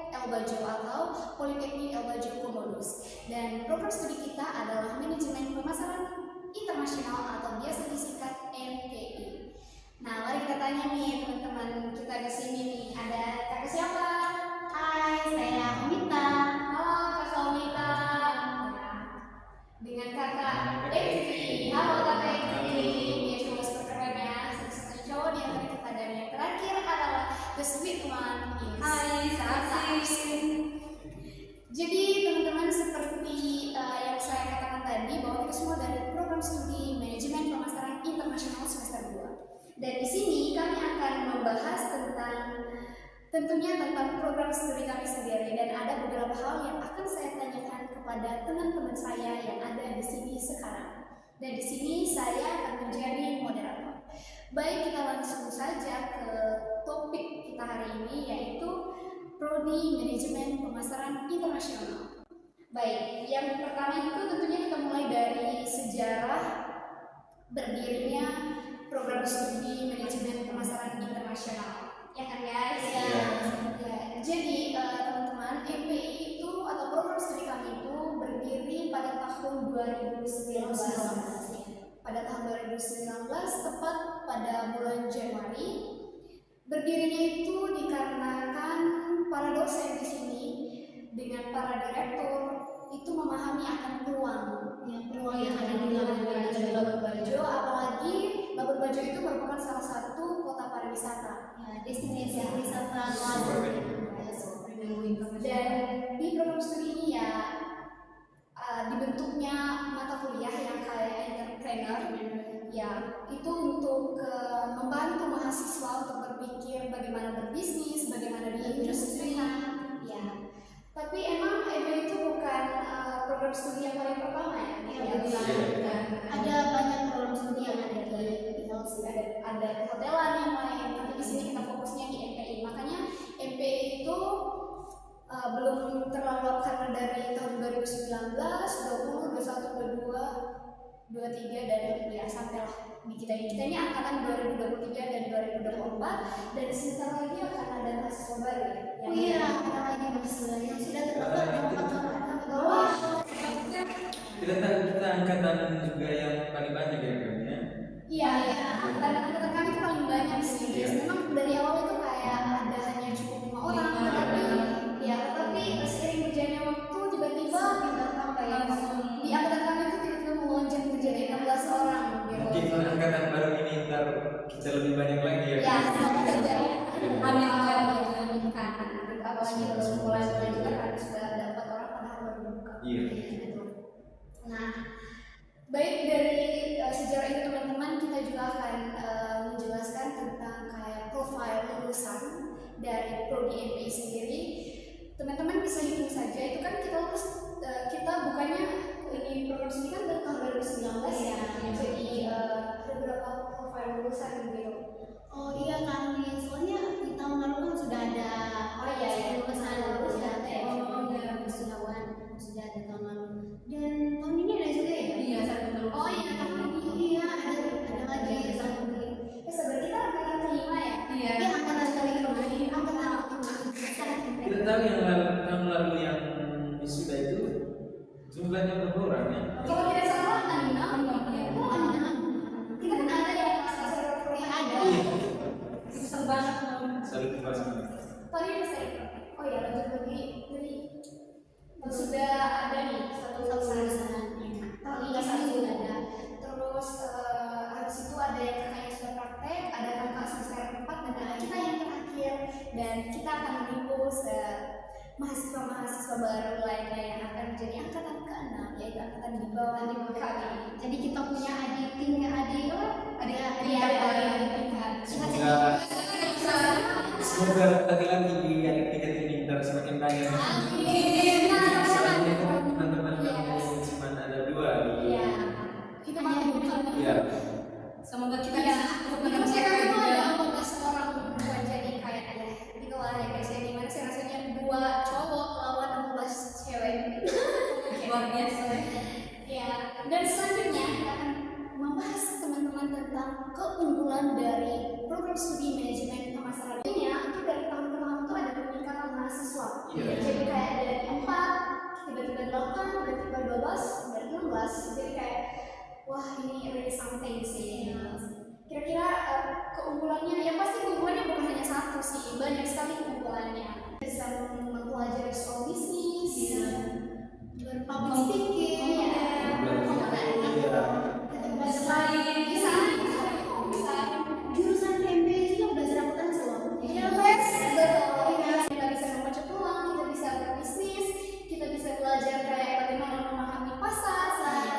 Elbajo atau Politeknik Elbajo Komodos. Dan program studi kita adalah Manajemen Pemasaran Internasional atau biasa disingkat MPI. Nah, mari kita tanya nih teman-teman kita di sini nih. Ada kakak siapa? Hai, saya Omita. Halo kakak Omita. Dengan kakak Ekti. Halo kakak Ekti. Ya coba perkenalan ya. Satu-satu cowok di antara kita, dan yang terakhir adalah the sweet one. Hai, saya Jadi teman-teman, seperti yang saya katakan tadi, bahwa kita semua dari program studi Manajemen Pemasaran Internasional semester 2. Dan di sini kami akan membahas tentunya tentang program studi kami sendiri, dan ada beberapa hal yang akan saya tanyakan kepada teman-teman saya yang ada di sini sekarang. Dan di sini saya akan menjadi moderator. Baik, kita langsung saja ke topik kita hari ini, yaitu Prodi Manajemen Pemasaran Internasional. Baik, yang pertama itu tentunya kita mulai dari sejarah berdirinya program studi Manajemen Pemasaran Internasional. Ya kan guys? Ya. Jadi teman-teman, MPI itu atau program studi kami itu berdiri pada tahun 2019. Pada tahun 2019, tepat pada bulan Januari. Berdirinya itu dikarenakan para dosen di sini dengan para direktur itu memahami akan peluang yang ada di Labuan Bajo, apalagi Labuan Bajo itu merupakan salah satu kota pariwisata, destinasi wisata dan di program studi ini ya dibentuknya mata kuliah yang kayak entrepreneur ya, itu untuk membantu mahasiswa untuk berpikir bagaimana berbisnis, bagaimana diindustrikan ya. Tapi emang itu bukan program studi yang paling pertama ya? Bukan. Ada banyak program studi yang ada di ada hotelan yang lain, tapi di sini kita fokusnya di MPI. Makanya MPI itu belum terlalu, karena dari tahun 2019, 20, 21, 22, 23 dan ya sampailah di kita ini angkatan 2023 dan 2024, dan sebentar lagi akan ada mahasiswa baru ya. Oh iya, ada lagi mahasiswa yang sudah terdaftar di 4 tahun ke bawah. Kita angkatan juga yang paling banyak ya kan ya. Iya, angkatan kami itu paling banyak sih. Memang dari awal itu kayak ada hanya cukup 5 orang, tapi seiring berjalannya waktu tiba-tiba di angkatan kami itu tiba-tiba melonjak menjadi 16 orang. Mungkin angkatan baru ini ntar kita lebih banyak lagi ya. Ya, semoga terjadi. Amin. Apalagi terus mulai juga kan sudah dapat orang padahal baru buka. Iya. Nah, baik, dari sejarah itu teman-teman, kita juga akan menjelaskan tentang kayak profil lulusan dari Prodi MPI sendiri. Teman-teman bisa hitung saja, itu kan kita lulus, kita bukannya ini program studi kan dari tahun 2019 ya. Jadi ada berapa profil lulusan gitu. Oh iya kan, soalnya di tahun lalu kan sudah ada lulusan wisudawan sudah ada tahun lalu, dan tahun ini ada juga ya? Iya, satu Oh iya, tahun ini iya ada lagi satu lagi. Sebenarnya kita angkatan kelima ya. Iya, angkatan kelima. Kita tahu yang tahun lalu yang wisuda itu jumlahnya berapa orang ya? Kalau tidak salah 6. Kita kan ada yang asal kuliah ada. Besar banget. Salut pas. Tadi bisa ikut. Oh ya, lanjut lagi dari sudah ada nih satu lulusan. Tahun ini sudah ada. Terus habis itu ada yang kakaknya sudah praktek, ada kakak semester 4, dan ada kita yang terakhir. Dan kita akan menghibur mahasiswa-mahasiswa baru lainnya yang akan menjadi angkatan ke-6, yaitu angkatan di bawah kami. Jadi kita punya adik tingkat Semoga lagi-lagi di adik tingkat ini ntar semakin banyak. Amin. Soalnya teman-teman kamu cuma ada 2 di. Iya. Kita makin Iya. Semoga kita Itu sekarang itu ada 14 orang perempuan, jadi kayak gitu lah ya guys. Jadi gimana sih rasanya 2 cowok lawan 16 cewek? luar biasa. Ya. Dan selanjutnya kita akan membahas teman-teman tentang keunggulan dari program studi manajemen pemasaran. Itu dari tahun ke tahun itu ada peningkatan mahasiswa. Iya. Jadi kayak dari 4, tiba-tiba 8, tiba-tiba 12, dan 16. Jadi kayak wah ini really something sih. Kira-kira keunggulannya, yang pasti keunggulannya bukan hanya satu sih, banyak sekali keunggulannya. Bisa mempelajari soal bisnis, Berpublic speaking, bisa jurusan MBA juga belajar akuntansi loh. betul. Kita bisa membaca peluang, kita bisa berbisnis, kita bisa belajar kayak bagaimana memahami pasar.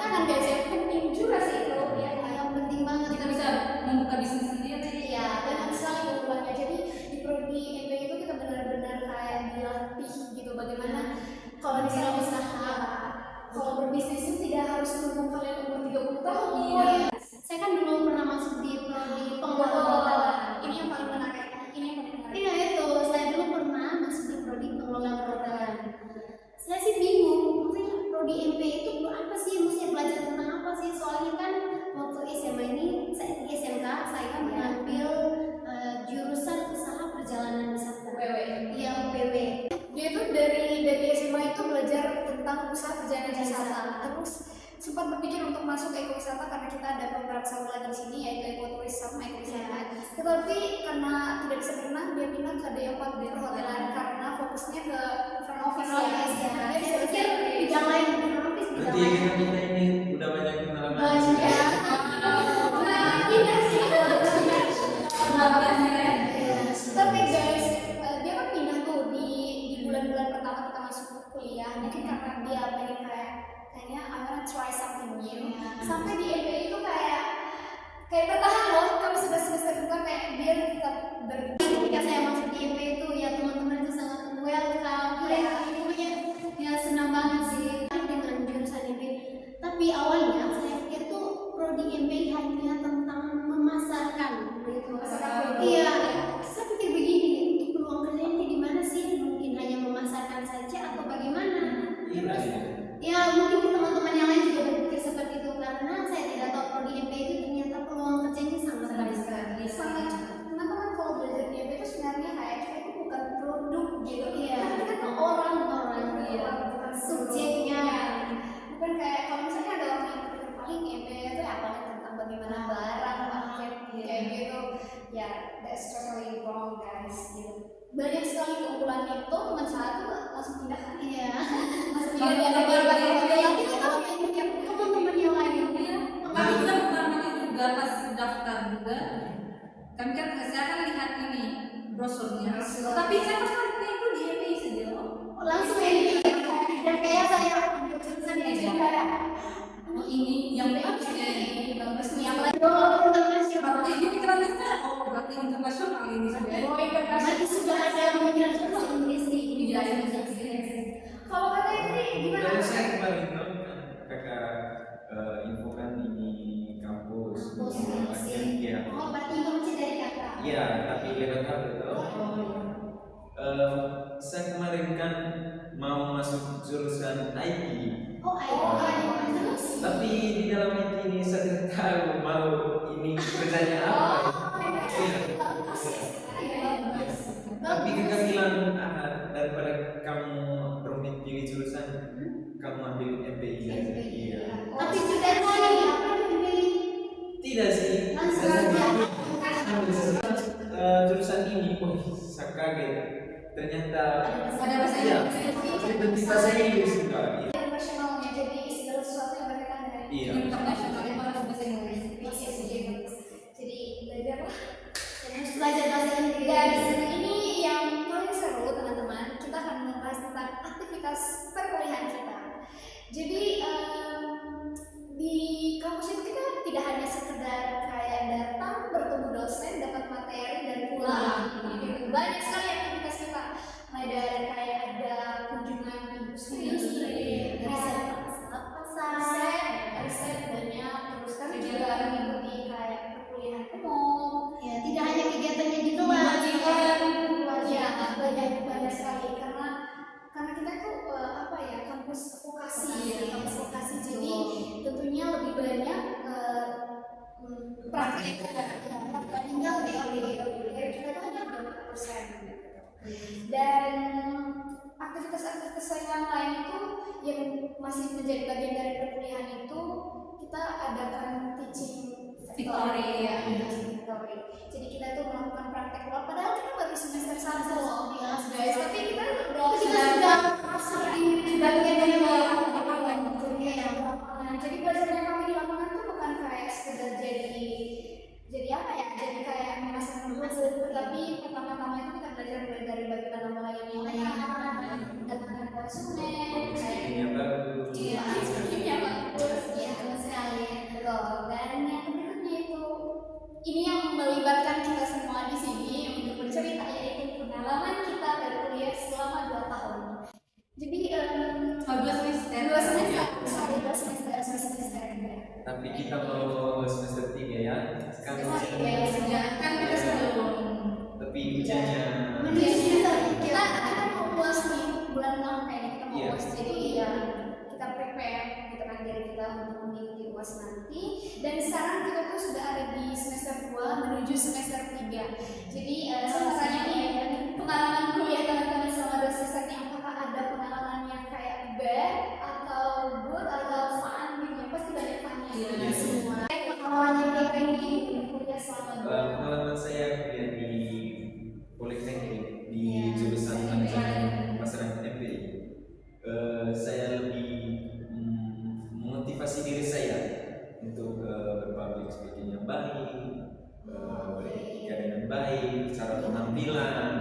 Kan belajar penting juga sih itu, ya. Yang penting banget Kita bisa membuka bisnis sendiri. Iya, banyak sekali keunggulannya. Jadi di prodi MBA itu kita benar-benar kayak dilatih gitu bagaimana kalau misalnya usaha, kalau berbisnis itu tidak harus nunggu kalian umur 30 tahun. Iya. Saya kan dulu pernah masuk di prodi Betul. pengelolaan. Ini yang paling menarik. Ini yang paling menarik. Iya itu, saya dulu pernah masuk di prodi pengelolaan perhotelan. Saya sih bingung, maksudnya prodi MBA itu apa sih? Maksudnya belajar tentang apa sih? Soalnya kan waktu SMA ini, saya di SMK, saya mengambil jurusan usaha perjalanan wisata. UPW. Iya, UPW. Dia itu dari SMA itu belajar tentang usaha perjalanan wisata. Terus sempat berpikir untuk masuk ekowisata karena kita ada program satu lagi di sini yaitu ekoturism, ekowisata. Tetapi karena tidak bisa berenang, dia pindah ke D4 di perhotelan karena fokusnya ke front office. Ya. Dia bisa Saya bidang lain, bidang Berarti lain. kita ini udah banyak pengalaman. Banyak. Nah, pindah sih. Tapi guys, dia kan pindah tuh di bulan-bulan pertama kita masuk kuliah. Mungkin karena dia pengen kayaknya I wanna try something new. Sampai di MBA itu kayak bertahan loh. Kami sudah semester 2 kayak dia tetap Ketika saya masuk di MBA itu ya teman-teman itu sangat welcome. Pokoknya ya senang banget sih dengan jurusan MBA. Tapi awalnya saya pikir tuh prodi MBA hanya tentang memasarkan gitu. Iya, saya pikir begini, untuk peluang kerjanya di mana sih? Mungkin hanya memasarkan saja atau bagaimana? Iya. Ya mungkin teman-teman yang lain juga berpikir seperti itu karena saya tidak tahu prodi MBA itu ternyata peluang kerjanya sangat besar. sangat. Teman-teman kalau belajar di MBA itu sebenarnya kayak kita itu bukan produk gitu. Iya. Kita tuh orang Iya. bukan Subjeknya. Bukan kayak kalau misalnya ada orang yang berpikir paling MBA itu ya paling tentang bagaimana barang market kayak gitu. Ya, that's totally wrong guys gitu. Banyak sekali keunggulannya itu teman satu langsung pindah kan. Iya. Langsung Baru pindah kita baru dari baru MBA. Tapi kita pikir teman-teman yang lain. Kami juga pertama juga pas daftar juga. Kami kan saya kan lihat ini brosurnya. Tapi saya pas lihatnya itu di MBA saja loh. Langsung ini dan kayak saya jurusan ini kayak Oh ini yang bagus ya, ini bagus nih. Yang lain internasional. Berarti ini pikiran saya, oh berarti internasional ini sebenarnya. Berarti sudah ada pemikiran bahasa Inggris di ini Iya, belajar iya. bahasa Inggris. kalau kata ini gimana? Dari saya kemarin kan kakak infokan ini kampus. Iya. Oh, berarti informasi dari kakak. Iya, tapi lewat HP tuh. Saya kemarin kan mau masuk jurusan IT. Oh, ayo. Terus? Tapi di dalam IT ini saya tidak tahu mau ini kerjanya apa. Iya. Tapi kakak bilang daripada kamu rumit pilih jurusan, kamu ambil MBI aja. Iya. Tapi sudah nih, apa yang dipilih? Tidak sih. Langsung Saya aja. jurusan ini, saya kaget. Ternyata Ada bahasa iya, Inggris. penting bahasa Inggris juga. Internasionalnya jadi segala sesuatu yang berkaitan dengan Iya. Internasional itu harus bahasa Inggris. jadi belajarlah. Harus belajar bahasa Inggris. Dan ini yang paling seru teman-teman, kita akan membahas tentang aktivitas perkuliahan kita. Jadi di kampus itu kita tidak hanya sekedar kayak datang bertemu dosen, dapat materi dan pulang. Gitu. Banyak sekali aktivitas kita. Mulai dari kayak ada kunjungan industri, Riset riset, pasar. riset banyak, terus yang masih menjadi bagian dari perkuliahan itu kita adakan teaching Victory, ya. Victory. Jadi kita tuh melakukan praktek luar padahal kita baru semester 1 loh. Ya, Guys, tapi kita udah sudah masuk di bagian dari lapangan kuliah yang Nah, jadi belajarnya kami di lapangan tuh bukan kayak sekedar jadi apa ya? Jadi kayak memasang buku, tapi pertama-tama itu kita belajar mulai dari bagaimana melayani orang, datangkan konsumen, Speakingnya bagus. iya, speakingnya bagus, ya sekali. betul. Dan yang berikutnya itu ini yang melibatkan kita semua di sini untuk bercerita, yaitu pengalaman kita berkuliah selama 2 tahun. Jadi 2 semester. 2 semester, sorry, 2 semester. Tapi kita mau semester 3 ya. Sekarang Kan kita sebelum. tapi hujannya. Kita mau uas nih bulan 6 kayaknya kita mau Iya. uas, jadi ya kita prepare gitu kan diri kita untuk mengikuti uas nanti. Dan sekarang kita tuh sudah ada di semester 2 menuju semester 3. Jadi saya mau tanya nih pengalaman kuliah teman-teman selama 2 semester ini, apakah ada pengalaman yang kayak bad atau good atau fun gitu? Pasti banyak funnya Iya. semua. Pengalaman yang kayak gini kuliah selama 2 tahun. Pengalaman saya kuliah di Politeknik di jurusan manajemen masyarakat MPI. Saya lebih memotivasi diri saya untuk berpublic speaking yang baik, beretika dengan baik, cara penampilan.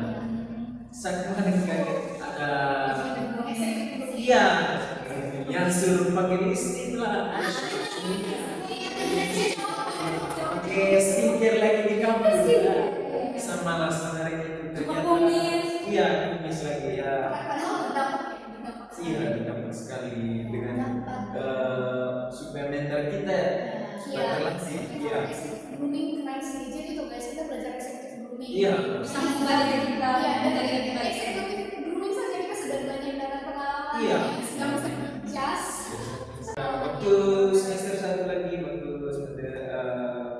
Saya kemarin kaget ada iya yang suruh pakai lipstick lah, pakai skincare lagi di kampus. Sama langsung hari itu Cuma ternyata kumis. iya kumis lagi ya. Padahal berdampak Iya, berdampak sekali dengan supaya mental kita berrelasi. Iya, grooming keren sih. Jadi tuh guys, kita belajar eksekutif grooming. iya, Sama kembali kita Iya, dan mencari lebih baik. eksekutif grooming saja kita sudah belajar dari pengalaman. Iya. Sudah masuk jas. Waktu semester 1 lagi, waktu semester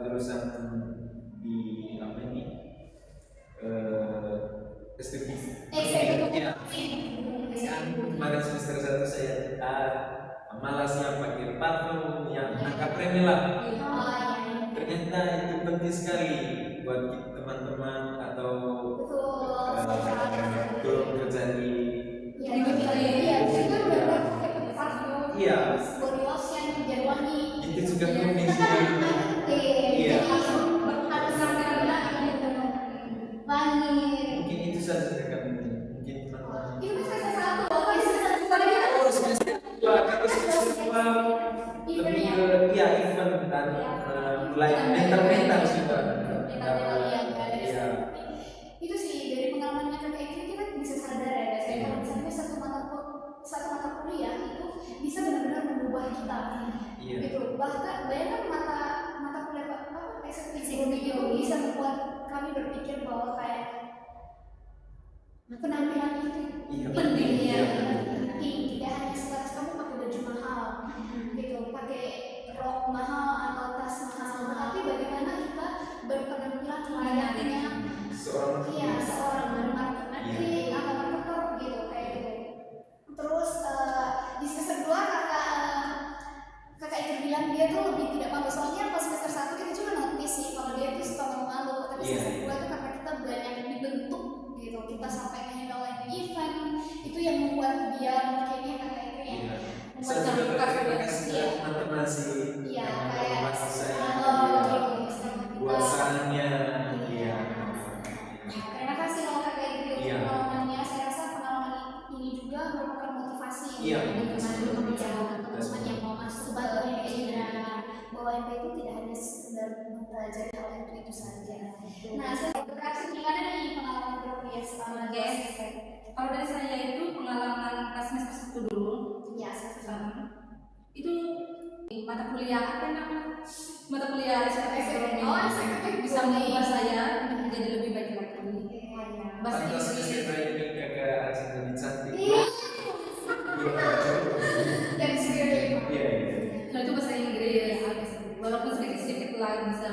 jurusan di apa ini estetik. Eksekutif. Iya. Kan kemarin semester 1 saya malasnya pakai parfum yang angka premi lah. Ternyata itu penting sekali buat teman-teman atau belum kerja di Iya, iya, kita udah pakai parfum. Iya. Body lotion, biar wangi. itu juga penting sih. Iya. Mungkin itu saja kami mungkin teman-teman. Itu semester 1 loh, semester 2 tadi kita Oh, semester 2, kalau semester 2 lebih ke ya event dan mulai mental juga. Iya. Itu sih dari pengalamannya kakak itu kita bisa sadar ya guys, kalau misalnya satu mata kuliah itu bisa benar-benar mengubah kita. Iya. Gitu. Bahkan bayangkan mata kuliah apa eksekutif itu bisa membuat kami berpikir bahwa kayak penampilan itu Iya, penting, iya. ya. penting, tidak hanya sebatas kamu pakai baju mahal gitu, pakai rok mahal atau tas mahal, tapi bagaimana kita berpenampilan layaknya Seorang seorang marketer Iya. atau marketer gitu kayak gitu. Terus di semester 2 kakak itu bilang dia tuh lebih tidak malu, soalnya pas semester 1 kita juga notice sih kalau dia tuh suka malu, tapi Iya. semester 2 tuh karena kita banyak dibentuk gitu, kita sampai handle event itu yang membuat dia kayaknya kakak itu yang Iya. membuat Saya juga kami berterima kasih iya. kepada teman-teman sih Iya, yang kayak membantu saya gitu. buat sarannya. Iya. Terima kasih kalau kakak itu Iya. pengalamannya. Saya rasa pengalaman ini juga merupakan motivasi Iya. bagi teman-teman yang mau masuk sebagai bahwa MP itu tidak hanya sekedar mempelajari hal itu saja. Nah, saya berkasih gimana nih pengalaman berkuliah selama Oke. Kalau dari saya itu pengalaman pas semester 1 dulu. Ya, saya Itu mata kuliah apa namanya? Mata kuliah ekonomi. Oh, eksekutif Bisa ekonomi. mengubah saya jadi lebih baik lagi. Bahasa Pantas Inggris. saya ini kakak Arsen lebih cantik. Iya. Iya. Dan sendiri. Iya. Nah, itu bahasa Inggris. Walaupun sedikit-sedikit lah bisa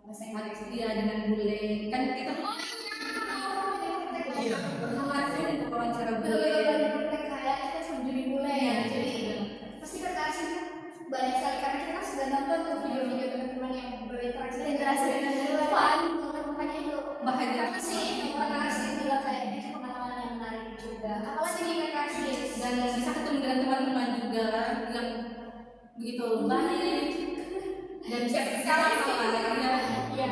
Bahasa pakai Inggris. dia dengan bule. Kan kita Iya. langsung untuk wawancara bule. Betul-betul kayak kita cuma jadi bule juga. Apalagi di KKS dan bisa ketemu dengan teman-teman juga yang begitu baik dan bisa bersama-sama ya. Iya.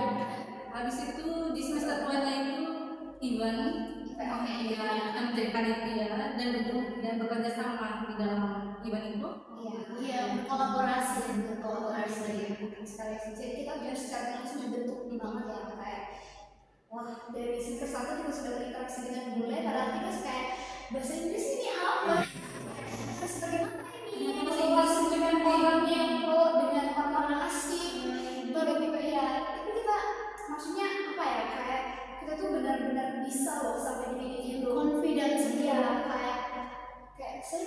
Habis itu di semester 2-nya itu event ya menjadi panitia dan bekerja sama di dalam event itu. Iya, berkolaborasi. Sekali jadi kita biar secara langsung dibentuk banget ya kayak wah dari semester 1 kita sudah berinteraksi dengan bule padahal kita kayak bahasa Inggris ini apa? Terus bagaimana ini? Bahasa dengan programnya pro dengan orang-orang asing baru juga ya. Tapi kita maksudnya apa ya kayak kita tuh benar-benar bisa loh sampai di titik itu. Confidence Ya kayak saya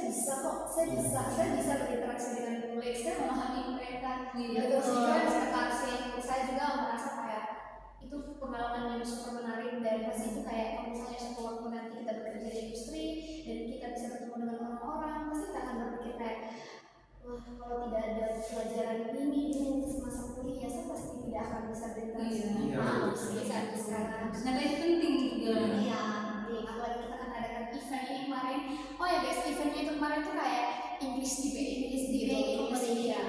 bisa berinteraksi dengan bule, saya memahami mereka. Iya, Terus juga ekspektasi saya juga merasa kayak itu pengalaman yang super menarik dan pasti itu kayak kalau misalnya suatu waktu nanti kita bekerja di industri dan kita bisa bertemu dengan orang-orang pasti kita akan berpikir kayak wah kalau tidak ada pelajaran ini di masa kuliah saya pasti tidak akan bisa berinteraksi sekarang. Ternyata itu penting juga. Iya, penting. Apalagi kita kan adakan event ini kemarin. Oh ya guys, eventnya itu kemarin tuh kayak English debate competition.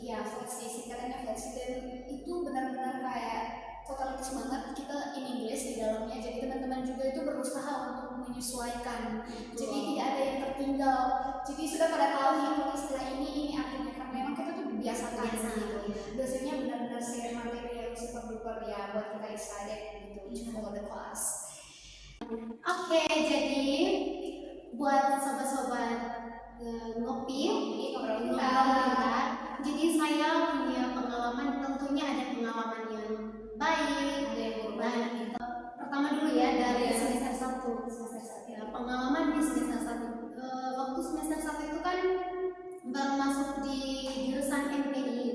Ya, flexi, singkatannya flexi dan itu benar-benar kayak totalitas banget kita in English di dalamnya. Jadi teman-teman juga itu berusaha untuk menyesuaikan. Jadi tidak ada yang tertinggal. Jadi sudah pada tahu nih kalau istilah ini artinya karena memang kita tuh biasakan gitu. Biasanya benar-benar share materi yang super duper ya buat kita excited gitu to follow the class. Oke, jadi buat sobat-sobat ngopi ngobrol kita. Jadi saya punya pengalaman, tentunya ada pengalaman yang baik, ada yang buruk. Pertama dulu ya dari semester 1. Ya, pengalaman di semester 1. Waktu semester 1 itu kan baru masuk di jurusan MPI.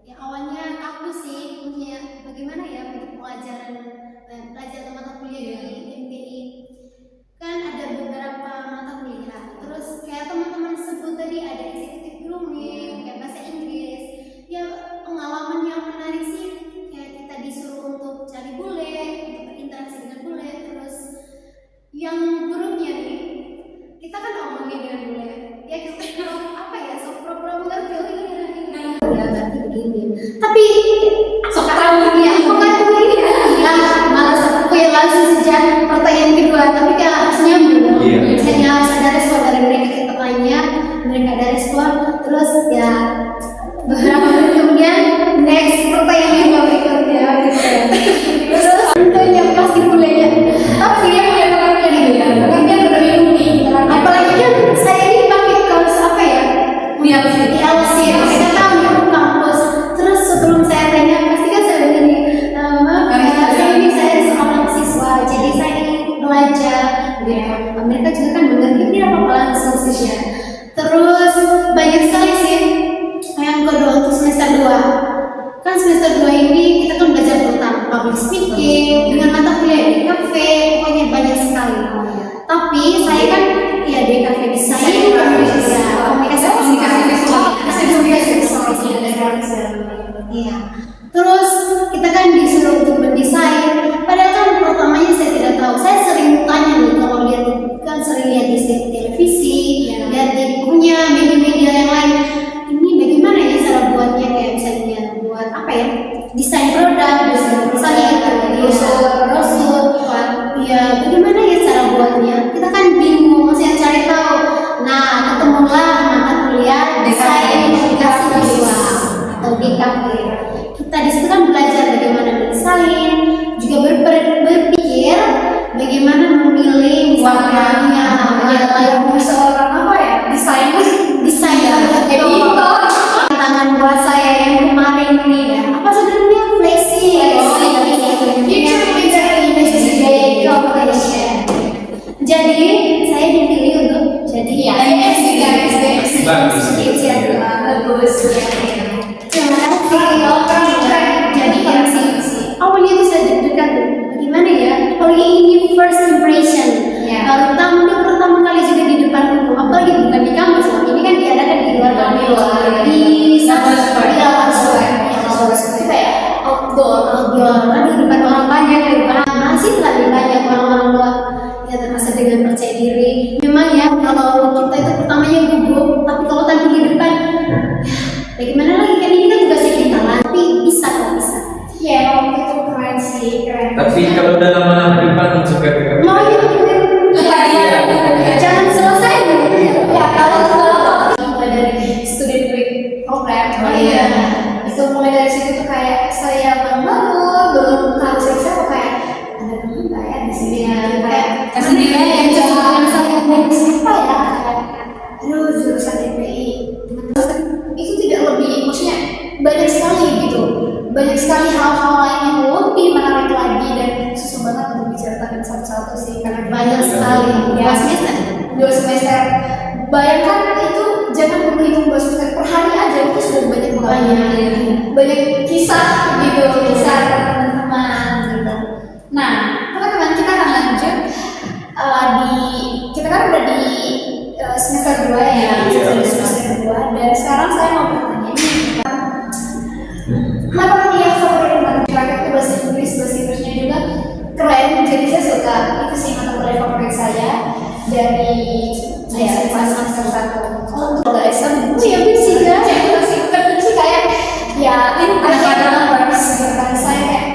Ya awalnya aku sih punya bagaimana ya pelajaran mata kuliah di MPI. Kan ada beberapa mata kuliah. Terus kayak teman-teman sebut tadi ada executive grooming, kayak bahasa Inggris. Ya pengalaman yang menarik sih kayak kita disuruh untuk cari bule, untuk berinteraksi dengan bule. Terus yang buruknya nih, kita kan omongin dengan bule. Ya kita apa ya, so pura-pura mengerti ya berarti begini. Tapi sok tahu ya, bukan begini ya. Malas aku ya langsung sejak pertanyaan kedua, tapi kayak harus nyambung. Misalnya ada respon dari mereka, kita tanya, mereka ada respon, terus ya beberapa menit kemudian next pertanyaan yang berikutnya gitu. Terus tentunya pasti mulainya, tapi dia mulai orangnya gitu ya, orangnya lebih unik. Apalagi kan saya ini pakai kaos apa ya? Di kita tahu di kampus. Terus sebelum saya tanya, pasti kan saya begini, saya seorang siswa, jadi saya ingin belajar. Gitu. Mereka juga kan mengerti, tidak apa-apa langsung sih ya. Terus banyak sekali sih yang kedua untuk semester 2. Kan semester 2 ini kita kan belajar tentang public speaking dengan mata kuliah di kafe, pokoknya banyak sekali. Tapi saya kan ya di kafe desain, iya. Terus kita kan disuruh untuk mendesain. Padahal kan pertamanya saya tidak tahu. Saya sering tanya nih kalau lihat kan sering lihat di televisi, lihat di punya media-media yang lain. Ini bagaimana ya cara buatnya kayak misalnya buat apa ya? Desain produk, misalnya itu brosur, ya bagaimana ya cara buatnya? Kita kan bingung, masih cari tahu. Nah, ketemulah mata kuliah desain komunikasi visual atau DKV. Kita di situ kan belajar bagaimana mendesain, juga berpikir bagaimana memilih warnanya, seorang apa ya desain editor. Tantangan buat saya yang kemarin nih ya, apa sebenarnya flexi future industry competition. Jadi saya dipilih untuk jadi MC guys. Bagus. Bagus. Terima kasih. Jadi MC. Awalnya itu saya deg-degan. Bagaimana ya? Apalagi ini first impression. Baru tampil pertama kali juga di depan umum. Apalagi bukan di kampus. Ini kan diadakan di luar kampus. Di lawan square. Itu kayak outdoor. Di depan orang banyak. Masih lebih banyak orang-orang luar. Ya termasuk percaya diri. Memang ya kalau kita itu pertamanya gugup, tapi kalau tampil di depan, bagaimana lagi kan ini kan tugasnya kita lah. Tapi bisa kok bisa. Ya, emang itu keren sih, keren. Tapi kalau udah lama-lama di depan suka ke Mau ya jangan selesai dulu. Ya, kalau mulai dari student week program, Oh iya. itu mulai dari situ tuh kayak saya bangun belum tahu siapa kayak ada teman nggak ya di sini ya kayak Sendiri yang aja. jangan sampai siapa ya kayak aduh jurusan DPI itu tidak lebih maksudnya banyak sekali gitu, banyak sekali hal-hal lain yang lebih menarik lagi dan susah banget untuk diceritakan satu-satu sih karena Banyak sekali. ya 2 semester. 2 semester. Bayangkan itu jangan menghitung 2 semester per hari aja itu sudah banyak banyak kisah gitu, kisah teman-teman gitu. Nah, teman-teman kita akan lanjut kita kan udah di semester 2 ya, semester 2 dan sekarang saya mau bertanya nih mata kuliah favorit teman terakhir itu bahasa Inggrisnya juga keren, jadi saya suka itu sih mata kuliah favorit saya dari pas semester 1. Oh, untuk SM, ya bisa ya, masih terkunci kayak ya ada sekitar saya kayak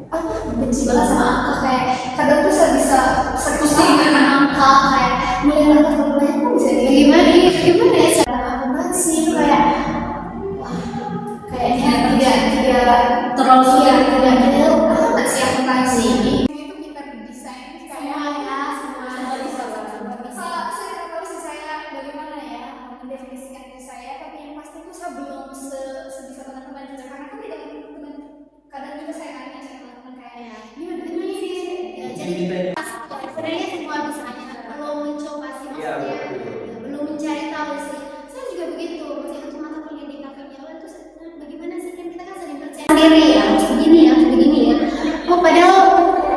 apa benci banget sama angka kayak kadang tuh saya bisa pusing dengan angka kayak melihat angka banyak kok bisa Gimana ya cara akuntansi itu kayak wah, kayaknya tidak terlalu sulit. tidak nggak sih akuntansi ini itu kita desain kayak semua bisa. saya tidak tahu sih saya bagaimana ya mendefinisikan diri saya, tapi yang pasti itu saya belum sebisa teman-teman juga karena kan tidak teman-teman kadang juga saya nanya sama teman-teman kayak gimana sih Ya, jadi sebenarnya semua bisa aja kalau mencoba sih Iya, maksudnya betul. belum mencari tahu sih. Saya juga begitu, maksudnya untuk mata kuliah di KPI awal itu bagaimana sih kan kita kan sering percaya sendiri ya, harus begini ya. Oh padahal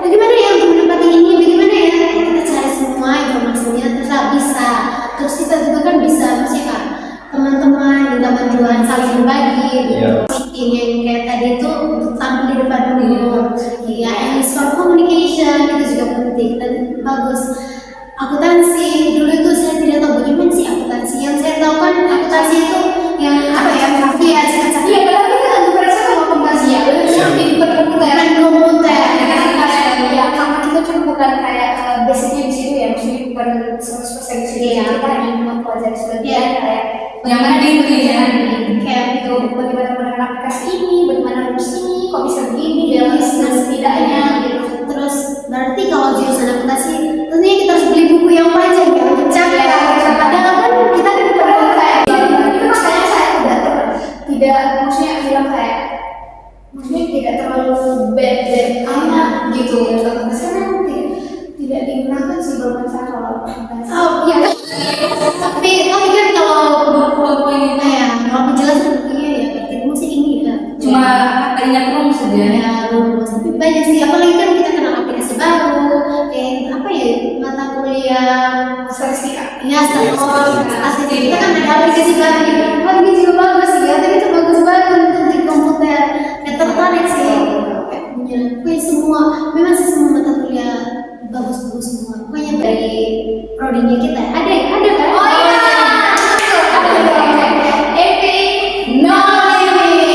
bagaimana ya untuk mendapati ini, bagaimana ya kita cari semua informasinya terus bisa. Terus kita juga kan bisa maksudnya kan teman-teman minta bantuan saling berbagi gitu. Iya. Meeting yang kayak tadi itu untuk tampil di depan umum. Ya, and it's for communication itu juga penting dan bagus. Akuntansi dulu itu saya tidak tahu bagaimana sih akuntansi. Yang saya tahu kan akuntansi itu yang apa ya? Iya, iya benar kita untuk merasa sama akuntansi ya benar di perkumpulan komputer. ya karena kita cuma bukan kayak basicnya di situ ya, maksudnya bukan 100% di situ Iya. kita hanya mempelajari sebagian Iya. kayak Jangan bagaimana kayak itu bagaimana menggunakan aplikasi ini, bagaimana rumus ini, kok bisa begini, dan setidaknya gitu. Terus berarti kalau jurusan akuntansi tentunya kita harus beli buku yang panjang ya untuk cari ya. Padahal kan kita kan Padahal kayak itu makanya saya tidak maksudnya bilang kayak maksudnya tidak terlalu bad amat gitu. Karena tidak digunakan sih bermasalah kalau akuntansi. oh iya. tapi kan kalau kalau penjelasan bukunya ya berarti musik ini ya. Cuma ingat rumus saja. Ya rumus tapi banyak sih apalagi kan kita kenal aplikasi baru kayak apa ya mata kuliah Statistika. ya statistika kita kan ada aplikasi baru gitu. Oh ini juga bagus ya, tapi itu bagus banget untuk di komputer. Ya tertarik sih kayak punya semua memang sih semua mata kuliah bagus-bagus semua. Pokoknya dari prodinya kita ada kan? Oh iya. EP no limit.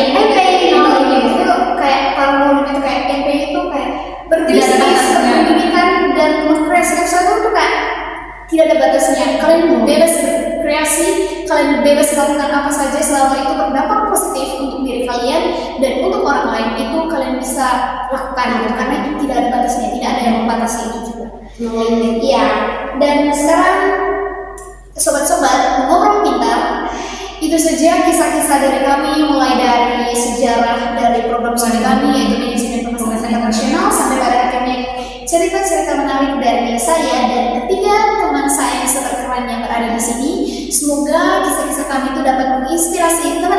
EP no limit itu kayak kalau itu kayak EP itu kayak berbisnis, pendidikan dan kreasi sesuatu itu kayak tidak ada batasnya. Kalian bebas berkreasi, kalian bebas melakukan apa saja selama itu berdampak positif untuk diri kalian dan untuk orang lain itu kalian bisa lakukan gitu. Karena itu tidak ada batasnya, tidak ada yang membatasi itu juga. Iya. Dan sekarang sobat-sobat ngobrol pintar, itu saja kisah-kisah dari kami mulai dari sejarah dari program studi kami yaitu manajemen pemasaran internasional sampai pada akhirnya cerita-cerita menarik dari saya dan ketiga teman saya yang super keren yang berada di sini. Semoga kisah-kisah kami itu dapat menginspirasi teman